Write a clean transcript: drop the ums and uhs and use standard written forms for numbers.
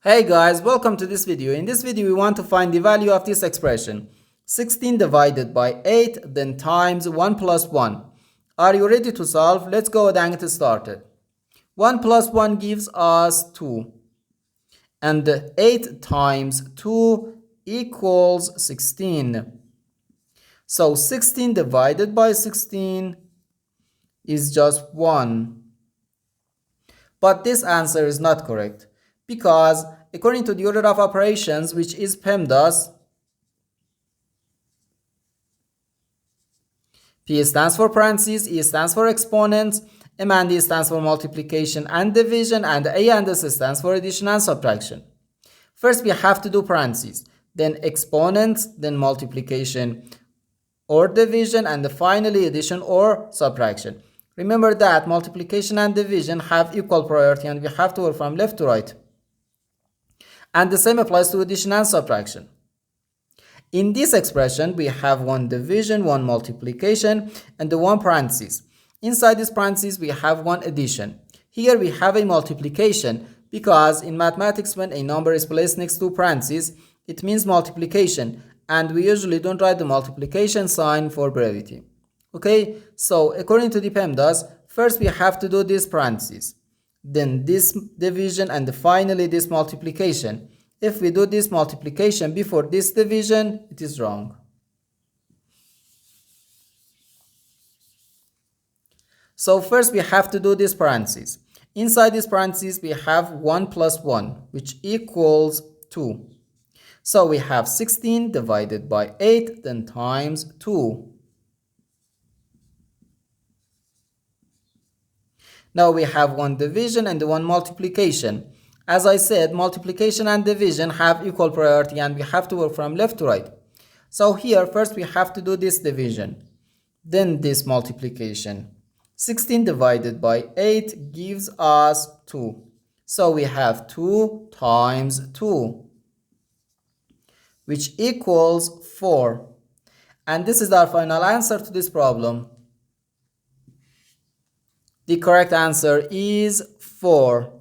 Hey guys, welcome to this video. In this video, we want to find the value of this expression. 16 divided by 8, then times 1 plus 1. Are you ready to solve? Let's go ahead and get started. 1 plus 1 gives us 2. And 8 times 2 equals 16. So 16 divided by 16 is just 1. But this answer is not correct, because according to the order of operations, which is PEMDAS, P stands for parentheses, E stands for exponents, M and D stands for multiplication and division, and A and S stands for addition and subtraction. First we have to do parentheses, then exponents, then multiplication or division, and finally addition or subtraction. Remember that multiplication and division have equal priority and we have to work from left to right. And the same applies to addition and subtraction. In this expression, we have one division, one multiplication, and the one parentheses. Inside this parentheses, we have one addition. Here we have a multiplication, because in mathematics, when a number is placed next to parentheses, it means multiplication, and we usually don't write the multiplication sign for brevity. Okay, so according to the PEMDAS, first we have to do this parentheses, then this division, and finally this multiplication. If we do this multiplication before this division, it is wrong. So first we have to do this parentheses. Inside this parentheses, we have 1 plus 1, which equals 2. So we have 16 divided by 8, then times 2. Now we have one division and one multiplication. As I said, multiplication and division have equal priority and we have to work from left to right. So here first we have to do this division, then this multiplication. 16 divided by 8 gives us 2. So we have 2 times 2, which equals 4. And this is our final answer to this problem. The correct answer is 4.